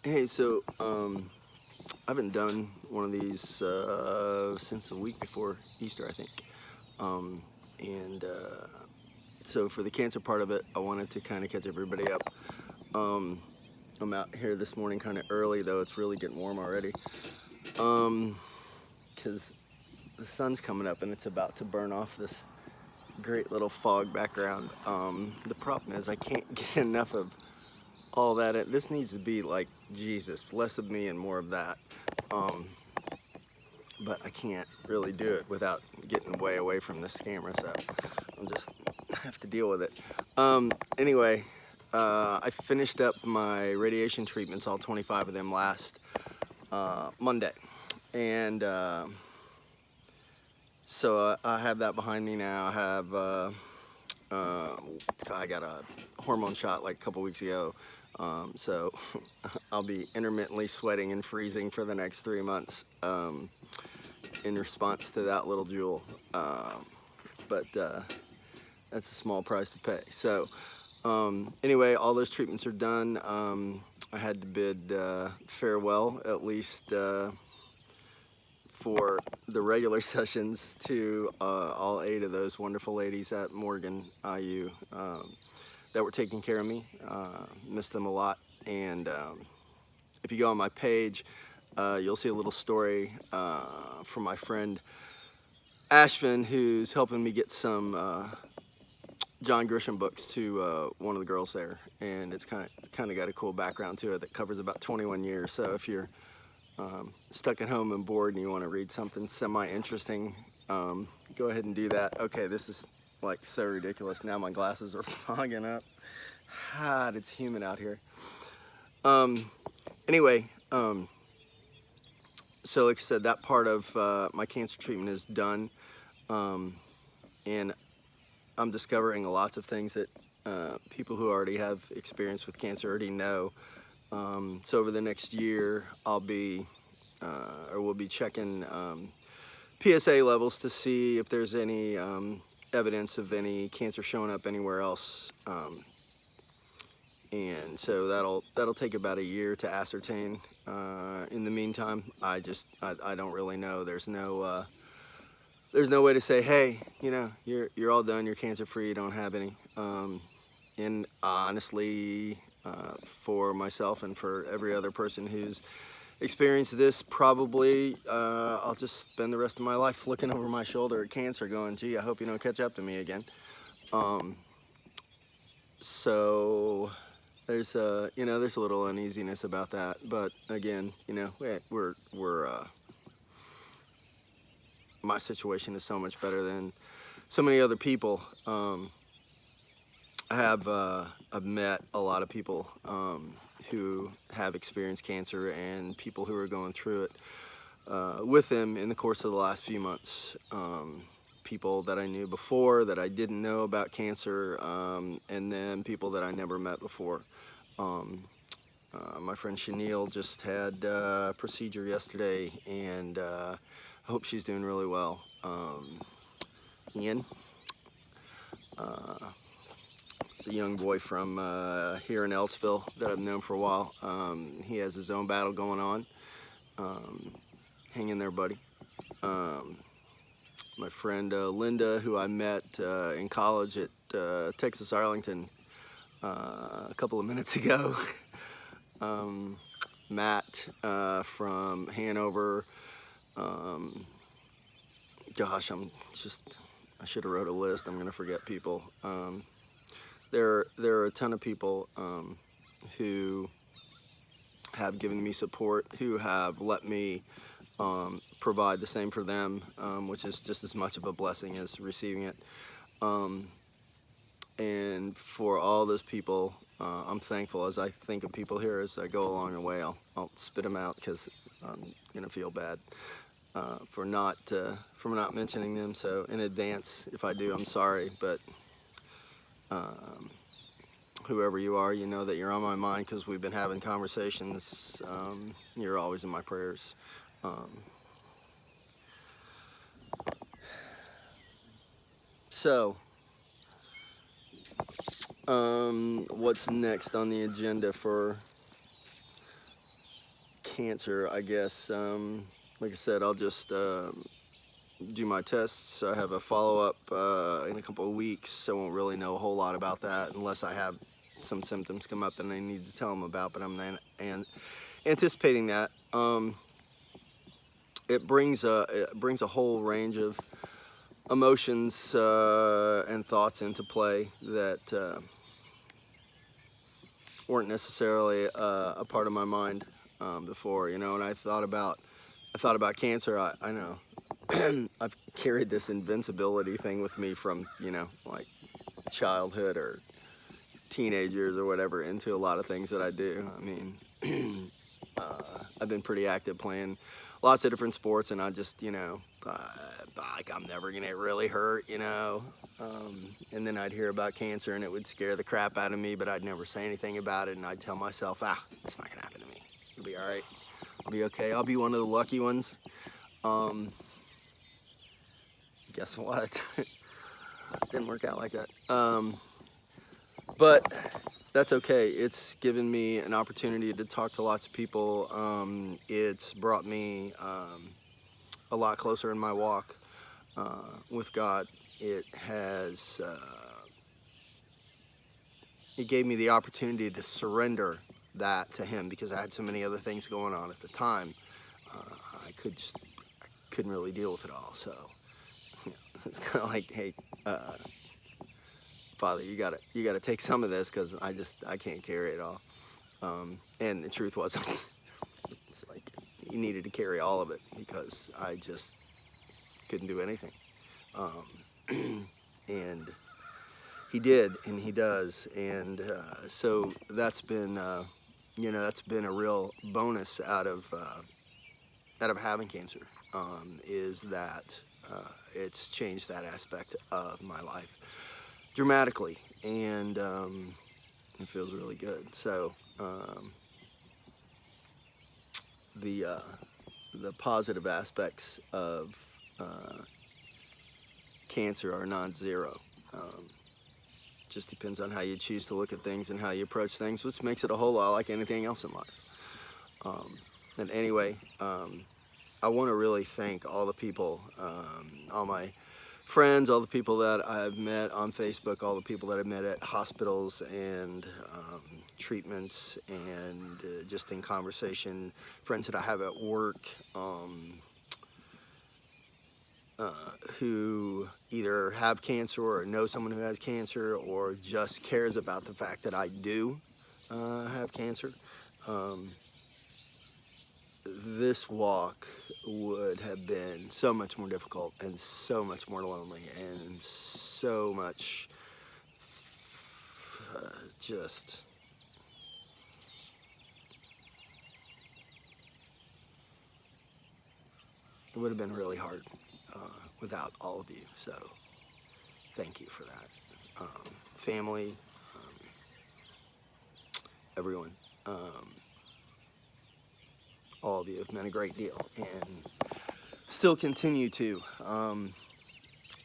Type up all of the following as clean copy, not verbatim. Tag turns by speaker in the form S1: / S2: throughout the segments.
S1: Hey, so I haven't done one of these since the week before Easter, I think. Um, and so for the cancer part of it, I wanted to kind of catch everybody up. Um, I'm out here this morning kind of early, though it's really getting warm already. Because the sun's coming up and it's about to burn off this great little fog background. The problem is I can't get enough of all that. This needs to be like Jesus, less of me and more of that. Um, but I can't really do it without getting way away from this camera, so I'll just have to deal with it. Anyway, I finished up my radiation treatments, all 25 of them, last Monday, and so I have that behind me now. I got a hormone shot like a couple weeks ago, so I'll be intermittently sweating and freezing for the next 3 months. In response to that little jewel, but that's a small price to pay. So anyway, all those treatments are done. I had to bid farewell, at least for the regular sessions, to all 8 of those wonderful ladies at Morgan IU that were taking care of me. Missed them a lot. And if you go on my page, you'll see a little story from my friend Ashvin, who's helping me get some John Grisham books to one of the girls there, and it's kind of got a cool background to it that covers about 21 years. So if you're stuck at home and bored and you want to read something semi-interesting, go ahead and do that. Okay, this is like so ridiculous. Now my glasses are fogging up. God, it's humid out here. Anyway. So like I said, that part of my cancer treatment is done, and I'm discovering lots of things that people who already have experience with cancer already know. So over the next year, we'll be checking PSA levels to see if there's any evidence of any cancer showing up anywhere else. And so that'll take about a year to ascertain. In the meantime, I don't really know. There's no way to say, hey, you know, you're all done, you're cancer free, you don't have any. And honestly, for myself and for every other person who's experienced this, probably I'll just spend the rest of my life looking over my shoulder at cancer, going, gee, I hope you don't catch up to me again. So there's a little uneasiness about that, but again, you know, we're my situation is so much better than so many other people. I've met a lot of people who have experienced cancer and people who are going through it with them in the course of the last few months. People that I knew before that I didn't know about cancer, and then people that I never met before. My friend Chenille just had a procedure yesterday, and I hope she's doing really well. Ian, it's a young boy from here in Eltsville that I've known for a while. He has his own battle going on. Hang in there, buddy. My friend Linda, who I met in college at Texas Arlington a couple of minutes ago. Matt from Hanover. Gosh, I should have wrote a list. I'm going to forget people. There are a ton of people who have given me support, who have let me provide the same for them, which is just as much of a blessing as receiving it. And for all those people, I'm thankful. As I think of people here as I go along the way, I'll spit them out because I'm gonna feel bad for not mentioning them. So in advance, if I do, I'm sorry. But whoever you are, you know that you're on my mind because we've been having conversations. You're always in my prayers. So, what's next on the agenda for cancer, I guess, like I said, I'll just do my tests. I have a follow-up in a couple of weeks, so I won't really know a whole lot about that unless I have some symptoms come up that I need to tell them about, but I'm anticipating that. It brings a whole range of emotions and thoughts into play that weren't necessarily a part of my mind before, you know. And I thought about cancer. I know I've carried this invincibility thing with me from, you know, like childhood or teenagers or whatever into a lot of things that I do. I mean, I've been pretty active playing lots of different sports, and I just, you know, like I'm never gonna get really hurt, you know. And then I'd hear about cancer and it would scare the crap out of me, but I'd never say anything about it, and I'd tell myself, it's not gonna happen to me. It'll be all right. I'll be okay. I'll be one of the lucky ones. Guess what? Didn't work out like that. But that's okay. It's given me an opportunity to talk to lots of people. It's brought me a lot closer in my walk with God. It has, it gave me the opportunity to surrender that to Him, because I had so many other things going on at the time. I couldn't really deal with it all. So it's kind of like, hey, Father, you gotta take some of this, because I can't carry it all. And the truth was, it's like He needed to carry all of it, because I just couldn't do anything. And He did, and He does, and so that's been, you know, that's been a real bonus out of having cancer. Is that it's changed that aspect of my life dramatically, and it feels really good. So the positive aspects of cancer are non-zero. Just depends on how you choose to look at things and how you approach things, which makes it a whole lot like anything else in life. And anyway, I want to really thank all the people, all my friends, all the people that I've met on Facebook, all the people that I've met at hospitals and treatments, and just in conversation, friends that I have at work, who either have cancer or know someone who has cancer, or just cares about the fact that I do have cancer. This walk would have been so much more difficult and so much more lonely and so much just it would have been really hard without all of you. So thank you for that. Family, everyone. All of you have meant a great deal and still continue to.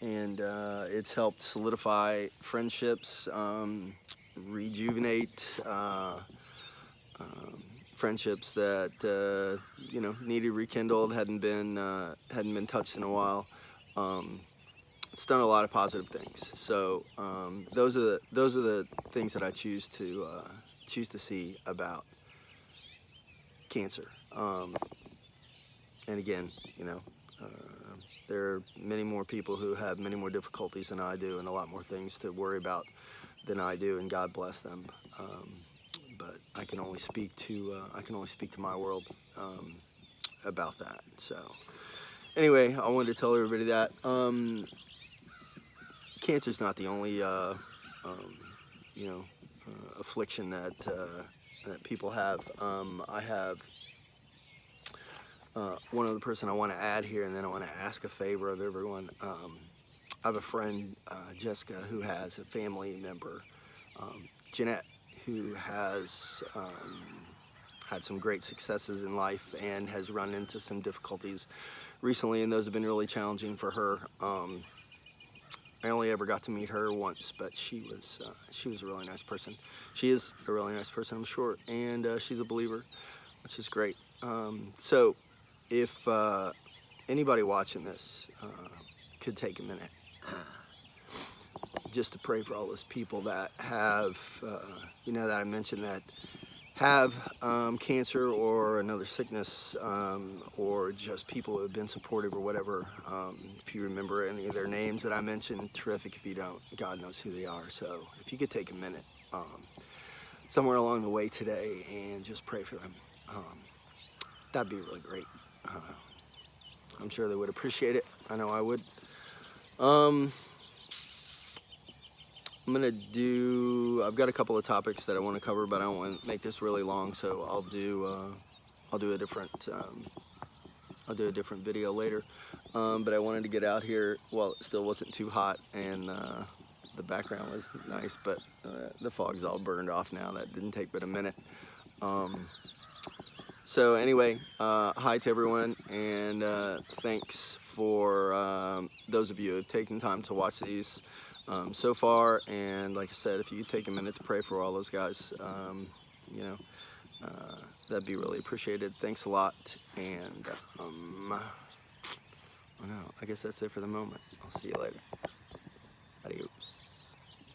S1: And it's helped solidify friendships, rejuvenate friendships that you know, needed rekindled, hadn't been touched in a while. It's done a lot of positive things. So those are the things that I choose to see about cancer. And again, you know, there are many more people who have many more difficulties than I do, and a lot more things to worry about than I do, and God bless them. But I can only speak to my world about that. So anyway, I wanted to tell everybody that cancer is not the only you know, affliction that people have. I have one other person I want to add here, and then I want to ask a favor of everyone. I have a friend, Jessica, who has a family member, Jeanette, who has had some great successes in life and has run into some difficulties recently, and those have been really challenging for her. I only ever got to meet her once, but she was a really nice person. She is a really nice person, I'm sure, and she's a believer, which is great. So if anybody watching this could take a minute just to pray for all those people that have, that I mentioned that have cancer or another sickness, or just people who have been supportive or whatever. If you remember any of their names that I mentioned, terrific. If you don't, God knows who they are. So if you could take a minute somewhere along the way today and just pray for them, that'd be really great. I'm sure they would appreciate it. I know I would. I've got a couple of topics that I want to cover, but I don't want to make this really long, so I'll do a different video later. But I wanted to get out here while it still wasn't too hot, and the background was nice, but the fog's all burned off now. That didn't take but a minute. So anyway, hi to everyone, and thanks for those of you who have taken time to watch these so far. And like I said, if you could take a minute to pray for all those guys, that'd be really appreciated. Thanks a lot, and I guess that's it for the moment. I'll see you later.